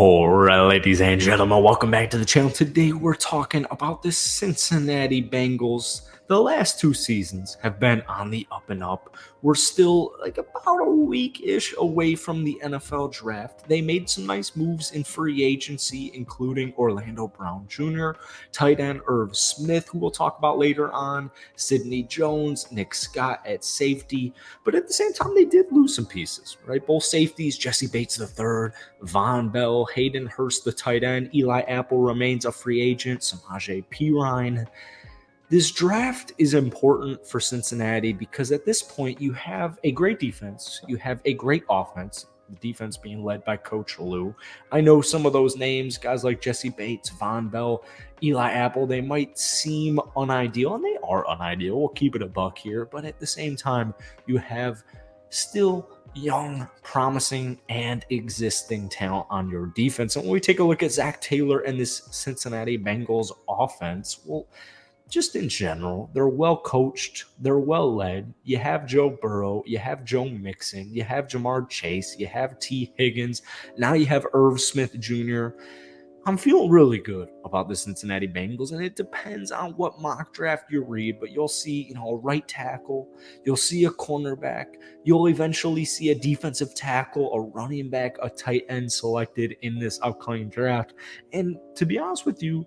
Alright, ladies and gentlemen, welcome back to the channel. Today we're talking about the Cincinnati Bengals. The last two seasons have been on the up and up. We're still about a week-ish away from the NFL draft. They made some nice moves in free agency, including Orlando Brown Jr., tight end Irv Smith, who we'll talk about later on, Sidney Jones, Nick Scott at safety. But at the same time, they did lose some pieces, right? Both safeties, Jesse Bates III, Von Bell, Hayden Hurst, the tight end. Eli Apple remains a free agent. Samaje Perine. This draft is important for Cincinnati because at this point you have a great defense. You have a great offense. The defense being led by Coach Lou. I know some of those names, guys like Jesse Bates, Von Bell, Eli Apple, they might seem unideal, and they are unideal. We'll keep it a buck here. But at the same time, you have still young, promising, and existing talent on your defense. And when we take a look at Zach Taylor and this Cincinnati Bengals offense, well, just in general, they're well coached, they're well led. You have Joe Burrow, you have Joe Mixon, you have Jamar Chase, you have T. Higgins, now you have Irv Smith Jr. I'm feeling really good about the Cincinnati Bengals, and it depends on what mock draft you read, but you'll see, a right tackle, you'll see a cornerback, you'll eventually see a defensive tackle, a running back, a tight end selected in this upcoming draft. And to be honest with you,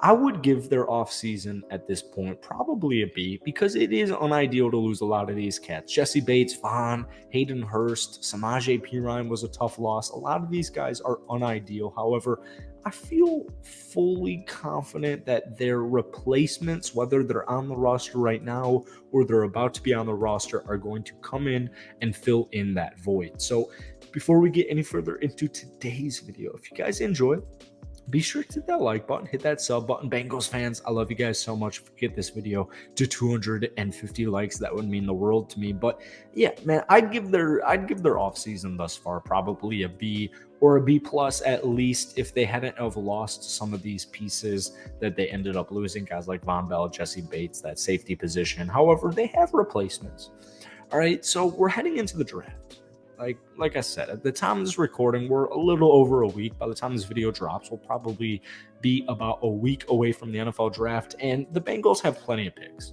I would give their offseason at this point probably a B because it is unideal to lose a lot of these cats. Jesse Bates, Vaughn, Hayden Hurst, Samaje Perine was a tough loss. A lot of these guys are unideal. However, I feel fully confident that their replacements, whether they're on the roster right now or they're about to be on the roster, are going to come in and fill in that void. So before we get any further into today's video, if you guys enjoy, be sure to hit that like button, hit that sub button. Bengals fans, I love you guys so much. If we get this video to 250 likes, that would mean the world to me. But yeah, man, I'd give their offseason thus far probably a B or a B plus at least if they hadn't have lost some of these pieces that they ended up losing, guys like Von Bell, Jesse Bates, that safety position. However, they have replacements. All right, so we're heading into the draft. Like I said, at the time of this recording, we're a little over a week. By the time this video drops, we'll probably be about a week away from the NFL draft, and the Bengals have plenty of picks.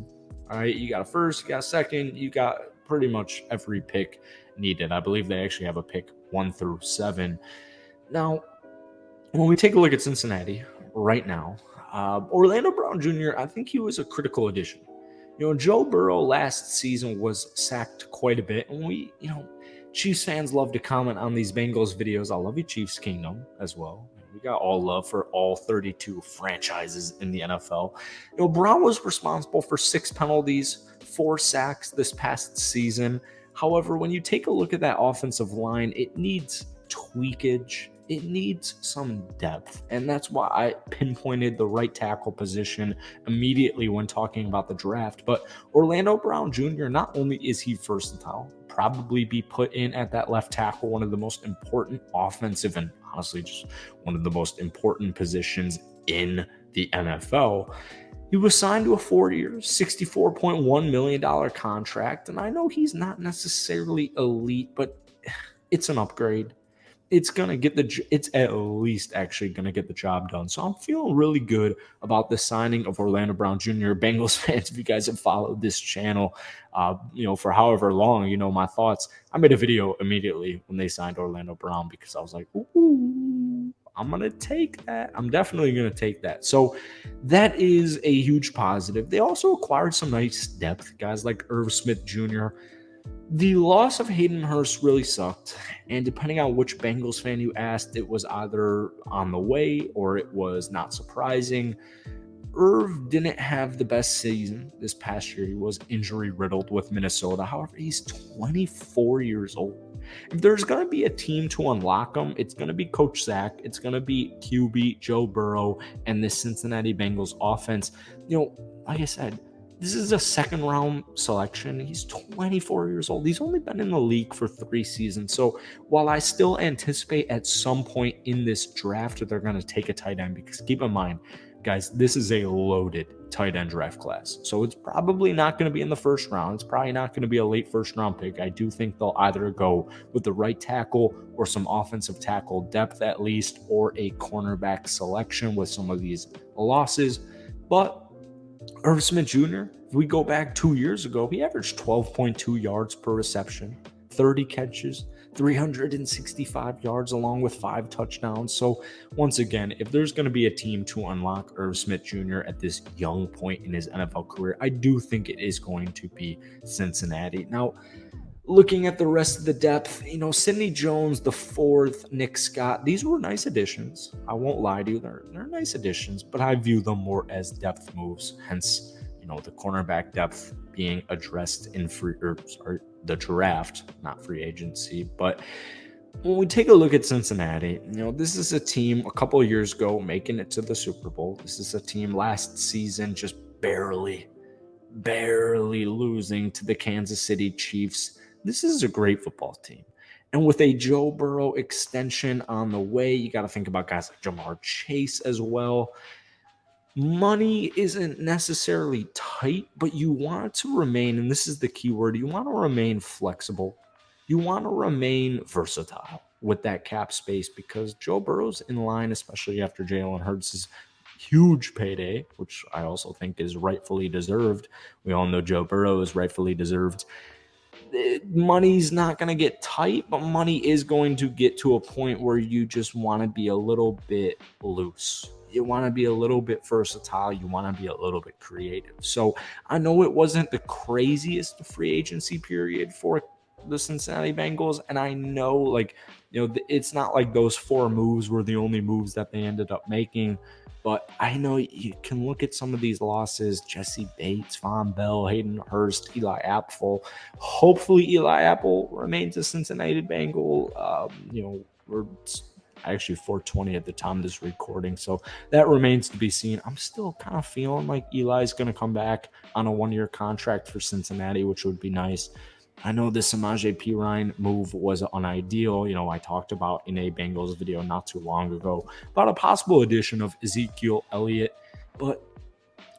All right, you got a first, you got a second, you got pretty much every pick needed. I believe they actually have a pick 1 through 7. Now, when we take a look at Cincinnati right now, Orlando Brown Jr., I think he was a critical addition. Joe Burrow last season was sacked quite a bit, and Chiefs fans love to comment on these Bengals videos. I love you, Chiefs Kingdom, as well. We got all love for all 32 franchises in the NFL. Brown was responsible for 6 penalties, 4 sacks this past season. However, when you take a look at that offensive line, it needs tweakage. It needs some depth, and that's why I pinpointed the right tackle position immediately when talking about the draft. But Orlando Brown Jr., not only is he versatile, probably be put in at that left tackle, one of the most important offensive and honestly just one of the most important positions in the NFL. He was signed to a 4-year, $64.1 million contract, and I know he's not necessarily elite, but it's an upgrade. It's at least actually going to get the job done. So I'm feeling really good about the signing of Orlando Brown Jr. Bengals fans, if you guys have followed this channel, for however long, my thoughts. I made a video immediately when they signed Orlando Brown because I was like, ooh, I'm going to take that. I'm definitely going to take that. So that is a huge positive. They also acquired some nice depth, guys like Irv Smith Jr., The loss of Hayden Hurst really sucked, and depending on which Bengals fan you asked, it was either on the way or it was not surprising. Irv didn't have the best season this past year. He was injury-riddled with Minnesota. However, he's 24 years old. If there's going to be a team to unlock him, it's going to be Coach Zach. It's going to be QB Joe Burrow and the Cincinnati Bengals offense. Like I said, this is a second-round selection. He's 24 years old. He's only been in the league for 3 seasons. So while I still anticipate at some point in this draft that they're going to take a tight end, because keep in mind, guys, this is a loaded tight end draft class. So it's probably not going to be in the first round. It's probably not going to be a late first round pick. I do think they'll either go with the right tackle or some offensive tackle depth at least, or a cornerback selection with some of these losses. But Irv Smith Jr., if we go back 2 years ago, he averaged 12.2 yards per reception, 30 catches, 365 yards, along with 5 touchdowns. So once again, if there's going to be a team to unlock Irv Smith Jr. at this young point in his NFL career, I do think it is going to be Cincinnati. Now, looking at the rest of the depth, Sidney Jones, the fourth, Nick Scott, these were nice additions. I won't lie to you, they're nice additions, but I view them more as depth moves. Hence, the cornerback depth being addressed in the draft, not free agency. But when we take a look at Cincinnati, this is a team a couple of years ago making it to the Super Bowl. This is a team last season just barely losing to the Kansas City Chiefs. This is a great football team. And with a Joe Burrow extension on the way, you got to think about guys like Jamar Chase as well. Money isn't necessarily tight, but you want to remain, and this is the key word, you want to remain flexible. You want to remain versatile with that cap space, because Joe Burrow's in line, especially after Jalen Hurts' huge payday, which I also think is rightfully deserved. We all know Joe Burrow is rightfully deserved. Money's not going to get tight, but money is going to get to a point where you just want to be a little bit loose. You want to be a little bit versatile. You want to be a little bit creative. So I know it wasn't the craziest free agency period for the Cincinnati Bengals, and I know, it's not like those 4 moves were the only moves that they ended up making. But I know you can look at some of these losses: Jesse Bates, Von Bell, Hayden Hurst, Eli Apple. Hopefully Eli Apple remains a Cincinnati Bengal. We're actually 420 at the time of this recording, so that remains to be seen. I'm still kind of feeling like Eli's going to come back on a 1-year contract for Cincinnati, which would be nice. I know the Samaje Perine move was unideal. I talked about in a Bengals video not too long ago about a possible addition of Ezekiel Elliott, but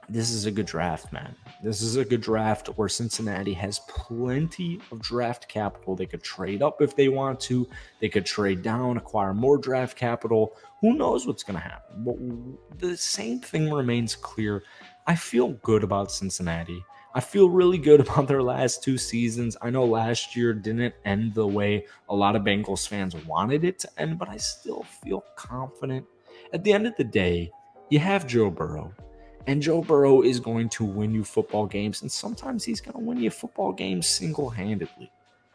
this is a good draft, man. This is a good draft where Cincinnati has plenty of draft capital. They could trade up if they want to. They could trade down, acquire more draft capital. Who knows what's going to happen? But the same thing remains clear. I feel good about Cincinnati. I feel really good about their last 2 seasons. I know last year didn't end the way a lot of Bengals fans wanted it to end, but I still feel confident. At the end of the day, you have Joe Burrow, and Joe Burrow is going to win you football games, and sometimes he's going to win you football games single-handedly.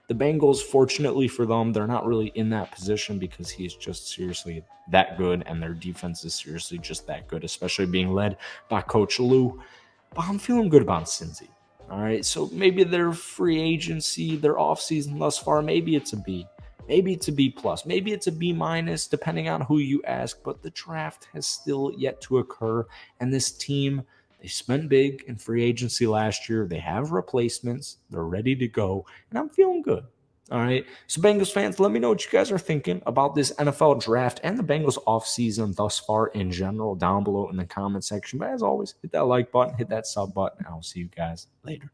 The Bengals, fortunately for them, they're not really in that position because he's just seriously that good, and their defense is seriously just that good, especially being led by Coach Lou. But I'm feeling good about Cincy. All right, so maybe their free agency, their offseason thus far, maybe it's a B. Maybe it's a B+. Maybe it's a B-, depending on who you ask. But the draft has still yet to occur. And this team, they spent big in free agency last year. They have replacements. They're ready to go. And I'm feeling good. All right. So Bengals fans, let me know what you guys are thinking about this NFL draft and the Bengals offseason thus far in general down below in the comment section. But as always, hit that like button, hit that sub button, and I'll see you guys later.